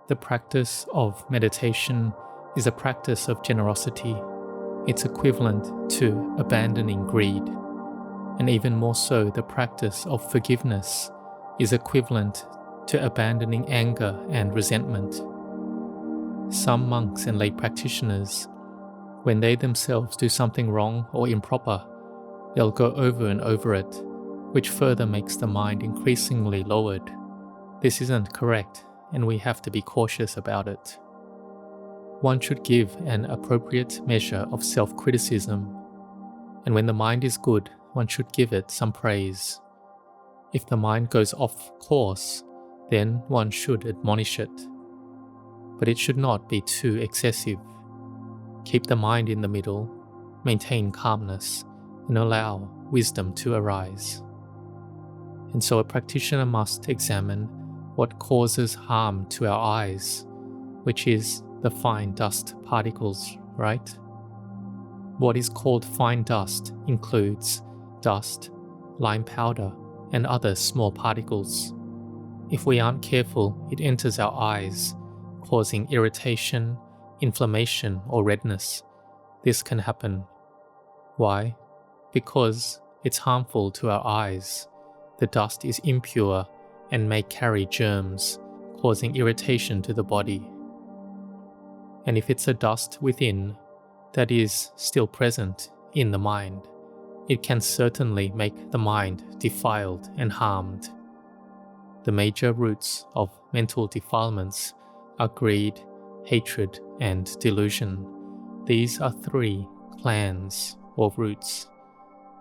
The practice of meditation is a practice of generosity. It's equivalent to abandoning greed. And even more so, the practice of forgiveness is equivalent to abandoning anger and resentment. Some monks and lay practitioners, when they themselves do something wrong or improper, they'll go over and over it, which further makes the mind increasingly lowered. This isn't correct, and we have to be cautious about it. One should give an appropriate measure of self-criticism, and when the mind is good, one should give it some praise. If the mind goes off course, then one should admonish it. But it should not be too excessive. Keep the mind in the middle, maintain calmness, and allow wisdom to arise. And so a practitioner must examine what causes harm to our eyes, which is the fine dust particles, right? What is called fine dust includes dust, lime powder, and other small particles. If we aren't careful, it enters our eyes, causing irritation, inflammation, or redness. This can happen. Why? Because it's harmful to our eyes. The dust is impure and may carry germs, causing irritation to the body. And if it's a dust within that is still present in the mind, it can certainly make the mind defiled and harmed. The major roots of mental defilements are greed, hatred, and delusion. These are three clans or roots.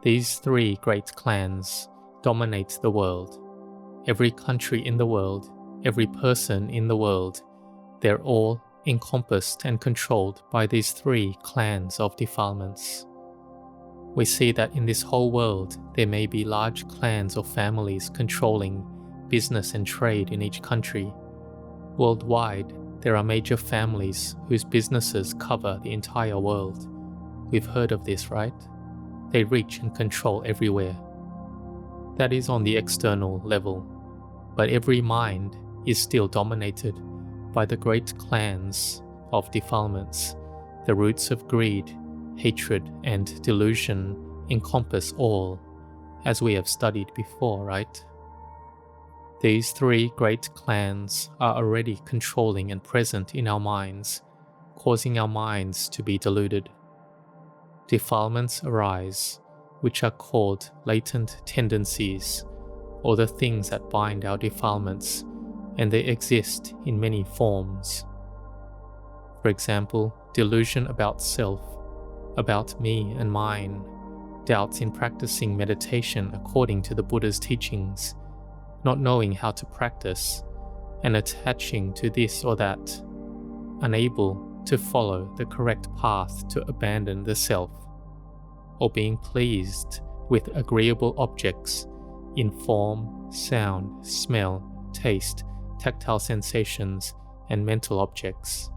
These three great clans dominate the world. Every country in the world, every person in the world, they're all encompassed and controlled by these three clans of defilements. We see that in this whole world, there may be large clans or families controlling business and trade in each country. Worldwide, there are major families whose businesses cover the entire world. We've heard of this, right? They reach and control everywhere. That is on the external level, but every mind is still dominated by the great clans of defilements. The roots of greed, hatred, and delusion encompass all, as we have studied before, right? These three great clans are already controlling and present in our minds, causing our minds to be deluded. Defilements arise, which are called latent tendencies, or the things that bind our defilements, and they exist in many forms. For example, delusion about self, about me and mine, doubts in practicing meditation according to the Buddha's teachings, not knowing how to practice, and attaching to this or that, unable to follow the correct path to abandon the self, or being pleased with agreeable objects in form, sound, smell, taste, tactile sensations, and mental objects.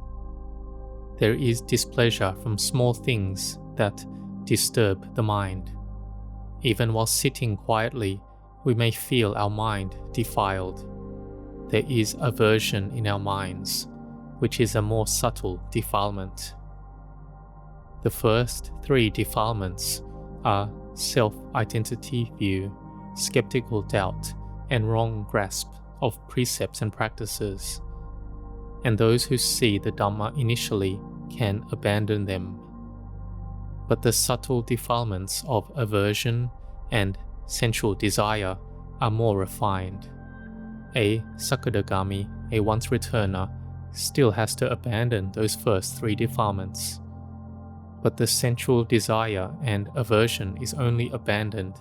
There is displeasure from small things that disturb the mind. Even while sitting quietly, we may feel our mind defiled. There is aversion in our minds, which is a more subtle defilement. The first three defilements are self-identity view, skeptical doubt, and wrong grasp of precepts and practices. And those who see the Dhamma initially can abandon them. But the subtle defilements of aversion and sensual desire are more refined. A Sakadagami, a once-returner, still has to abandon those first three defilements. But the sensual desire and aversion is only abandoned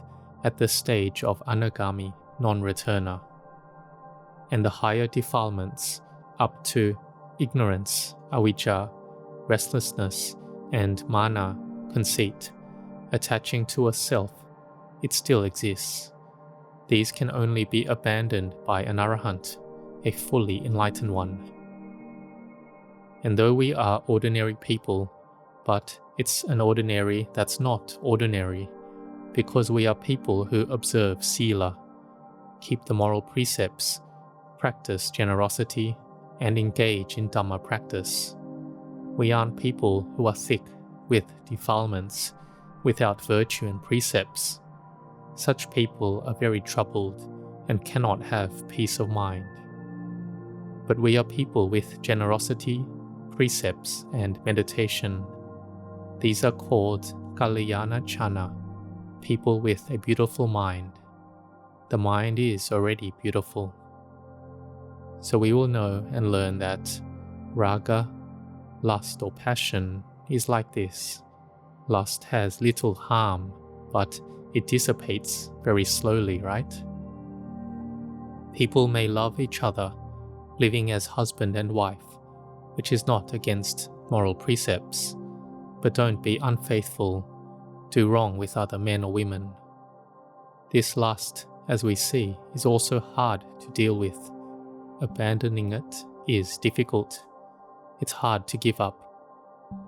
at the stage of Anagami, non-returner. And the higher defilements, up to ignorance, avijja, restlessness, and mana, conceit, attaching to a self, it still exists. These can only be abandoned by an arahant, a fully enlightened one. And though we are ordinary people, but it's an ordinary that's not ordinary, because we are people who observe sila, keep the moral precepts, practice generosity, and engage in Dhamma practice. We aren't people who are thick with defilements, without virtue and precepts. Such people are very troubled and cannot have peace of mind. But we are people with generosity, precepts, and meditation. These are called Kalyana Chana, people with a beautiful mind. The mind is already beautiful. So we will know and learn that raga, lust or passion, is like this. Lust has little harm, but it dissipates very slowly, right? People may love each other, living as husband and wife, which is not against moral precepts, but don't be unfaithful, do wrong with other men or women. This lust, as we see, is also hard to deal with. Abandoning it is difficult. It's hard to give up.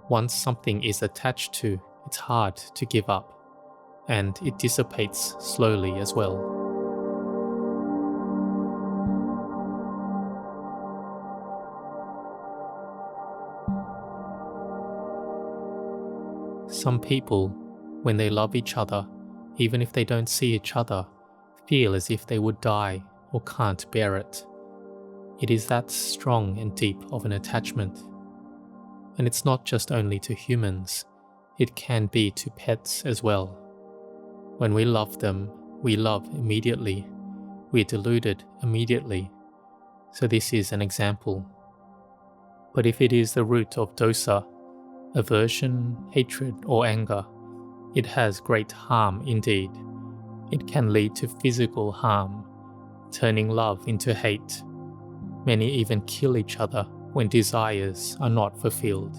Once something is attached to, it's hard to give up, and it dissipates slowly as well. Some people, when they love each other, even if they don't see each other, feel as if they would die or can't bear it. It is that strong and deep of an attachment. And it's not just only to humans, it can be to pets as well. When we love them, we love immediately. We're deluded immediately. So this is an example. But if it is the root of dosa, aversion, hatred, or anger, it has great harm indeed. It can lead to physical harm, turning love into hate. Many even kill each other when desires are not fulfilled.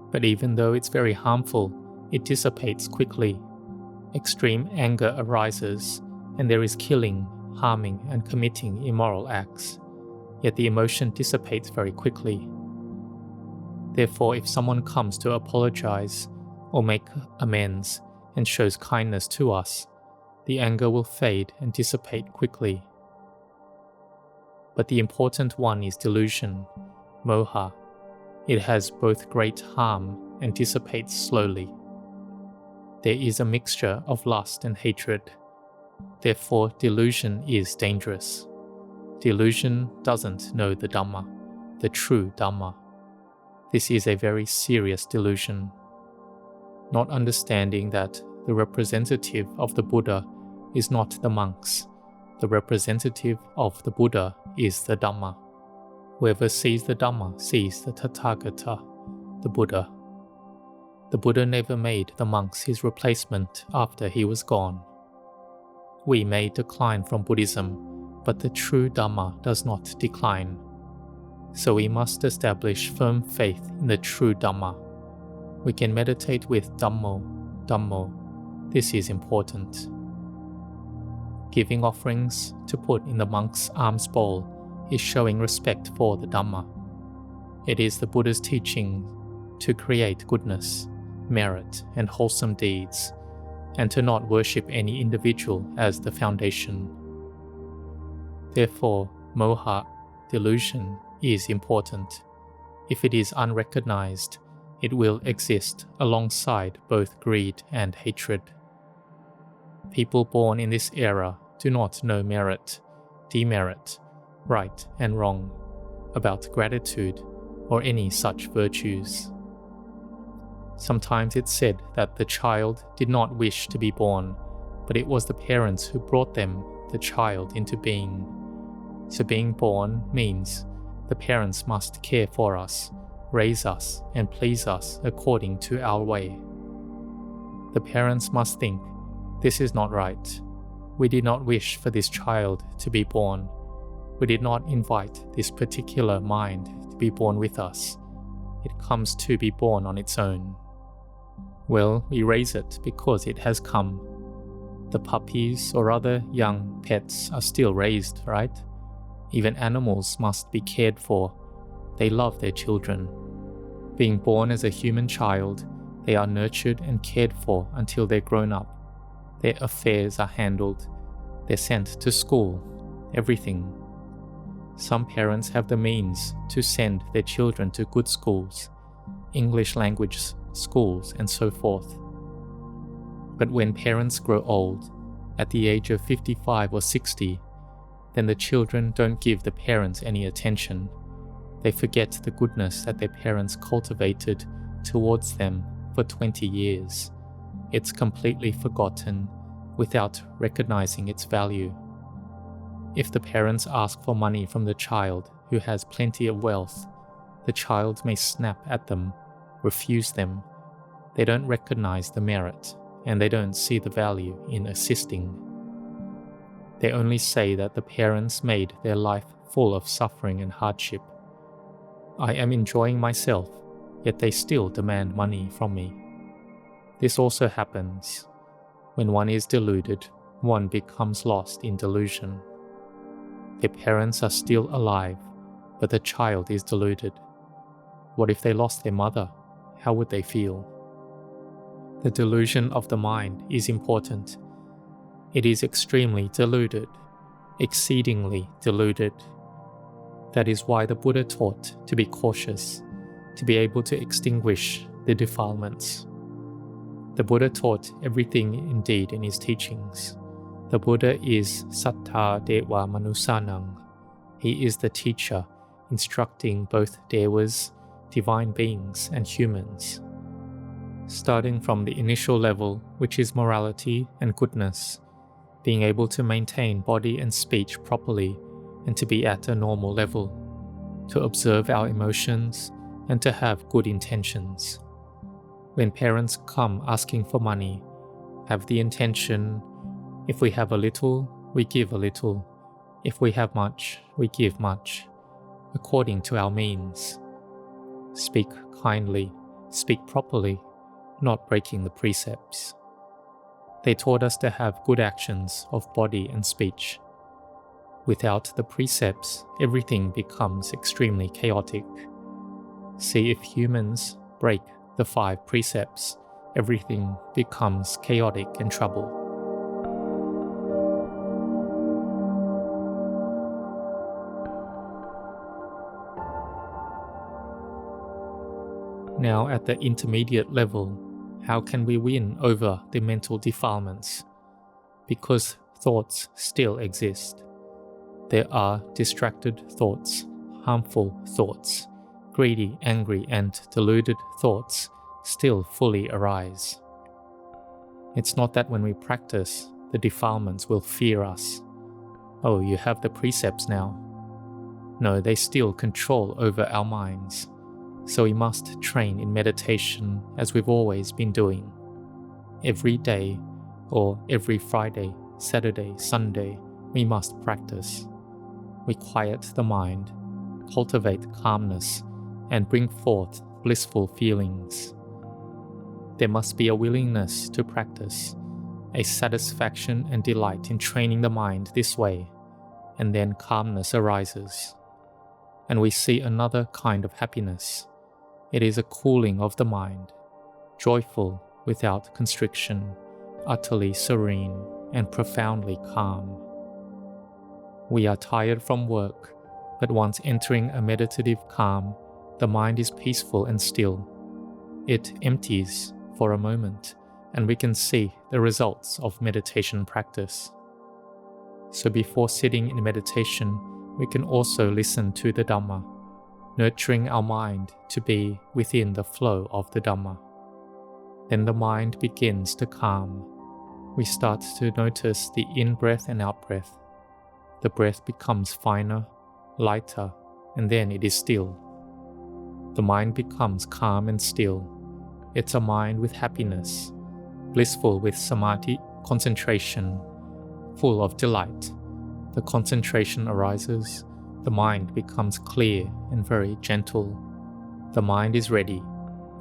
But even though it's very harmful, it dissipates quickly. Extreme anger arises, and there is killing, harming, and committing immoral acts. Yet the emotion dissipates very quickly. Therefore, if someone comes to apologize or make amends and shows kindness to us, the anger will fade and dissipate quickly. But the important one is delusion, moha. It has both great harm and dissipates slowly. There is a mixture of lust and hatred. Therefore, delusion is dangerous. Delusion doesn't know the Dhamma, the true Dhamma. This is a very serious delusion. Not understanding that the representative of the Buddha is not the monks. The representative of the Buddha is the Dhamma. Whoever sees the Dhamma sees the Tathagata, the Buddha. The Buddha never made the monks his replacement after he was gone. We may decline from Buddhism, but the true Dhamma does not decline. So we must establish firm faith in the true Dhamma. We can meditate with Dhammo. This is important. Giving offerings to put in the monk's alms bowl is showing respect for the Dhamma. It is the Buddha's teaching to create goodness, merit, and wholesome deeds, and to not worship any individual as the foundation. Therefore, moha, delusion, is important. If it is unrecognized, it will exist alongside both greed and hatred. People born in this era do not know merit, demerit, right and wrong, about gratitude, or any such virtues. Sometimes it's said that the child did not wish to be born, but it was the parents who brought the child into being. So being born means the parents must care for us, raise us, and please us according to our way. The parents must think, this is not right. We did not wish for this child to be born. We did not invite this particular mind to be born with us. It comes to be born on its own. Well, we raise it because it has come. The puppies or other young pets are still raised, right? Even animals must be cared for. They love their children. Being born as a human child, they are nurtured and cared for until they're grown up. Their affairs are handled. They're sent to school. Everything. Some parents have the means to send their children to good schools, English language schools, and so forth. But when parents grow old, at the age of 55 or 60, then the children don't give the parents any attention. They forget the goodness that their parents cultivated towards them for 20 years. It's completely forgotten without recognizing its value. If the parents ask for money from the child who has plenty of wealth, the child may snap at them, refuse them. They don't recognize the merit, and they don't see the value in assisting. They only say that the parents made their life full of suffering and hardship. I am enjoying myself, yet they still demand money from me. This also happens. When one is deluded, one becomes lost in delusion. Their parents are still alive, but the child is deluded. What if they lost their mother? How would they feel? The delusion of the mind is important. It is extremely deluded, exceedingly deluded. That is why the Buddha taught to be cautious, to be able to extinguish the defilements. The Buddha taught everything indeed in his teachings. The Buddha is Sattha Deva Manusanang. He is the teacher, instructing both Devas, divine beings, and humans. Starting from the initial level, which is morality and goodness, being able to maintain body and speech properly and to be at a normal level, to observe our emotions and to have good intentions. When parents come asking for money, have the intention, if we have a little, we give a little. If we have much, we give much, according to our means. Speak kindly, speak properly, not breaking the precepts. They taught us to have good actions of body and speech. Without the precepts, everything becomes extremely chaotic. See, if humans break the 5 precepts, everything becomes chaotic and trouble. Now, at the intermediate level, how can we win over the mental defilements? Because thoughts still exist. There are distracted thoughts, harmful thoughts, greedy, angry, and deluded thoughts still fully arise. It's not that when we practice, the defilements will fear us. Oh, you have the precepts now. No, they still control over our minds. So we must train in meditation as we've always been doing. Every day, or every Friday, Saturday, Sunday, we must practice. We quiet the mind, cultivate calmness, and bring forth blissful feelings. There must be a willingness to practice, a satisfaction and delight in training the mind this way, and then calmness arises. And we see another kind of happiness. It is a cooling of the mind, joyful without constriction, utterly serene and profoundly calm. We are tired from work, but once entering a meditative calm, the mind is peaceful and still. It empties for a moment, and we can see the results of meditation practice. So before sitting in meditation, we can also listen to the Dhamma, nurturing our mind to be within the flow of the Dhamma. Then the mind begins to calm. We start to notice the in-breath and out-breath. The breath becomes finer, lighter, and then it is still. The mind becomes calm and still. It's a mind with happiness, blissful with samadhi, concentration, full of delight. The concentration arises. The mind becomes clear and very gentle. The mind is ready,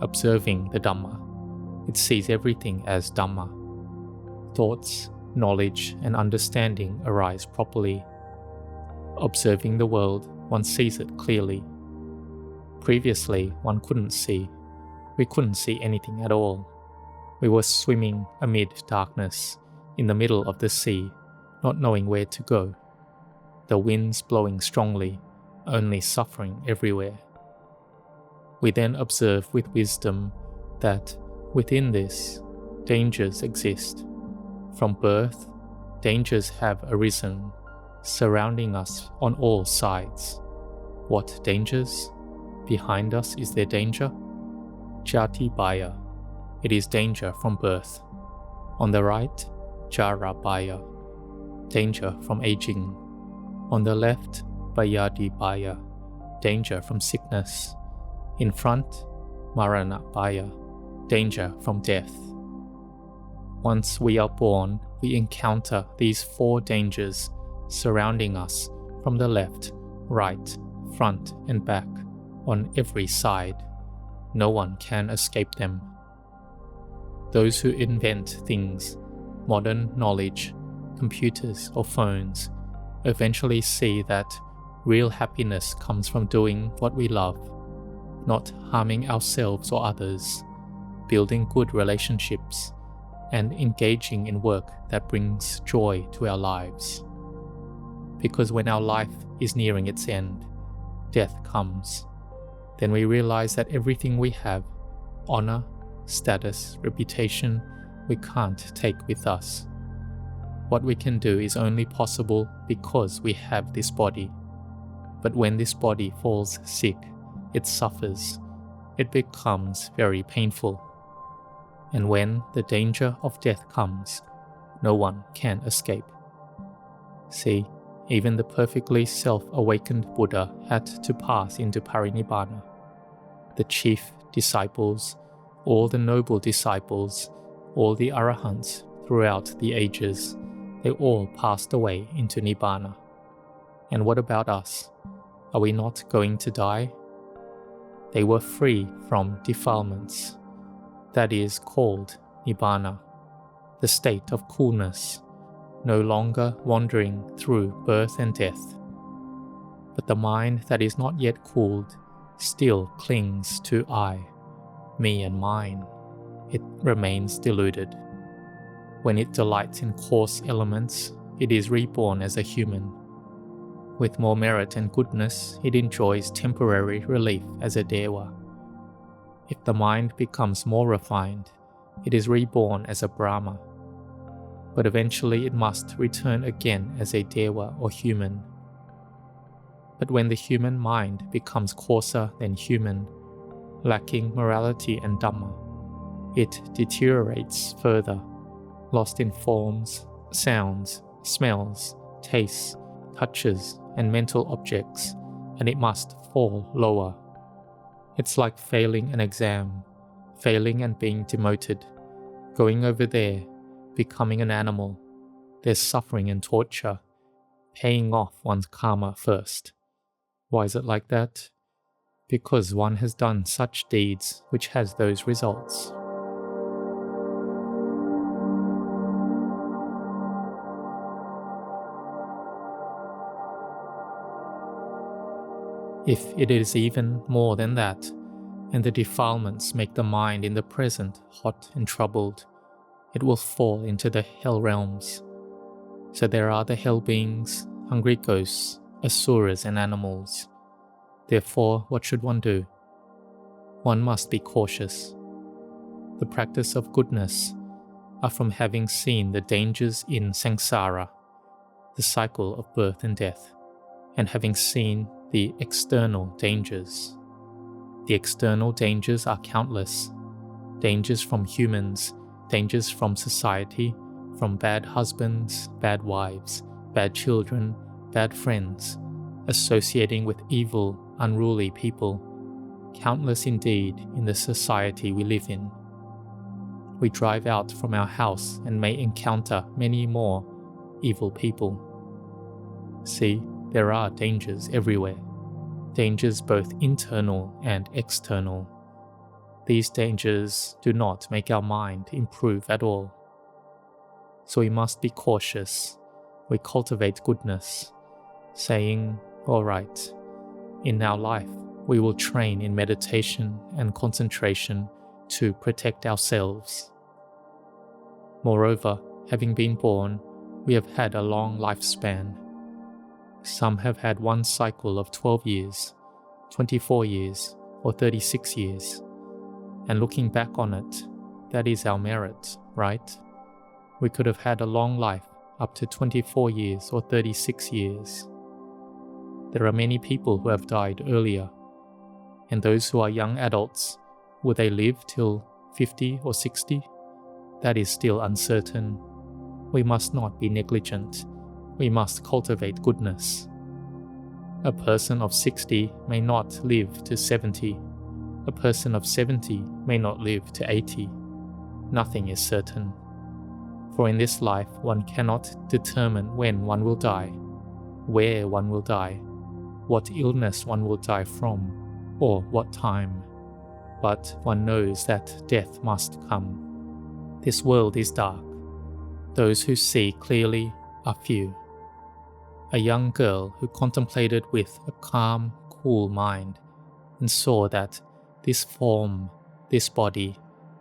observing the Dhamma. It sees everything as Dhamma. Thoughts, knowledge, and understanding arise properly. Observing the world, one sees it clearly. Previously, one couldn't see. We couldn't see anything at all. We were swimming amid darkness, in the middle of the sea, not knowing where to go. The winds blowing strongly, only suffering everywhere. We then observe with wisdom that within this, dangers exist. From birth, dangers have arisen, surrounding us on all sides. What dangers? Behind us is there danger? Jati Baya. It is danger from birth. On the right, Jara Baya. Danger from aging. On the left, Bayadi Baya. Danger from sickness. In front, Marana Baya. Danger from death. Once we are born, we encounter these 4 dangers surrounding us from the left, right, front, and back, on every side. No one can escape them. Those who invent things, modern knowledge, computers or phones, eventually see that real happiness comes from doing what we love, not harming ourselves or others, building good relationships, and engaging in work that brings joy to our lives. Because when our life is nearing its end, death comes. Then we realize that everything we have, honor, status, reputation, we can't take with us. What we can do is only possible because we have this body. But when this body falls sick, it suffers. It becomes very painful. And when the danger of death comes, no one can escape. See, even the perfectly self-awakened Buddha had to pass into parinibbana. The chief disciples, all the noble disciples, all the arahants throughout the ages, they all passed away into nibbana. And what about us? Are we not going to die? They were free from defilements. That is called nibbana, the state of coolness, no longer wandering through birth and death. But the mind that is not yet cooled still clings to I, me and mine. It remains deluded. When it delights in coarse elements, it is reborn as a human. With more merit and goodness, it enjoys temporary relief as a dewa. If the mind becomes more refined, it is reborn as a Brahma. But eventually it must return again as a dewa or human. But when the human mind becomes coarser than human, lacking morality and Dhamma, it deteriorates further, lost in forms, sounds, smells, tastes, touches, and mental objects, and it must fall lower. It's like failing an exam, failing and being demoted, going over there, becoming an animal. There's suffering and torture, paying off one's karma first. Why is it like that? Because one has done such deeds which has those results. If it is even more than that, and the defilements make the mind in the present hot and troubled, it will fall into the hell realms. So there are the hell beings, hungry ghosts, asuras and animals. Therefore, what should one do? One must be cautious. The practice of goodness are from having seen the dangers in samsara, the cycle of birth and death, and having seen the external dangers. The external dangers are countless. Dangers from humans, dangers from society, from bad husbands, bad wives, bad children, bad friends, associating with evil, unruly people. Countless indeed in the society we live in. We drive out from our house and may encounter many more evil people. See, there are dangers everywhere, dangers both internal and external. These dangers do not make our mind improve at all. So we must be cautious. We cultivate goodness, saying, all right, in our life we will train in meditation and concentration to protect ourselves. Moreover, having been born, we have had a long lifespan. Some have had one cycle of 12 years, 24 years, or 36 years. And looking back on it, that is our merit, right? We could have had a long life, up to 24 years or 36 years. There are many people who have died earlier. And those who are young adults, will they live till 50 or 60? That is still uncertain. We must not be negligent. We must cultivate goodness. A person of 60 may not live to 70. A person of 70 may not live to 80. Nothing is certain. For in this life one cannot determine when one will die, where one will die, what illness one will die from, or what time. But one knows that death must come. This world is dark. Those who see clearly are few. A young girl who contemplated with a calm, cool mind and saw that this form, this body,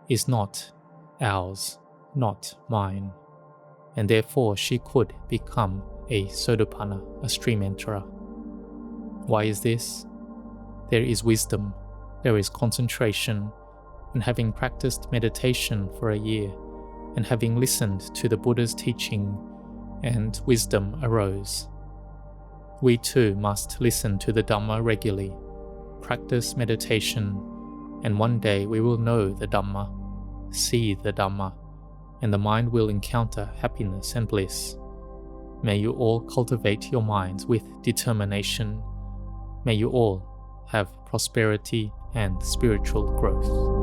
is not ours, not mine, and therefore she could become a Sotapanna, a stream enterer. Why is this? There is wisdom, there is concentration, and having practiced meditation for a year, and having listened to the Buddha's teaching, and wisdom arose. We too must listen to the Dhamma regularly, practice meditation, and one day we will know the Dhamma, see the Dhamma, and the mind will encounter happiness and bliss. May you all cultivate your minds with determination. May you all have prosperity and spiritual growth.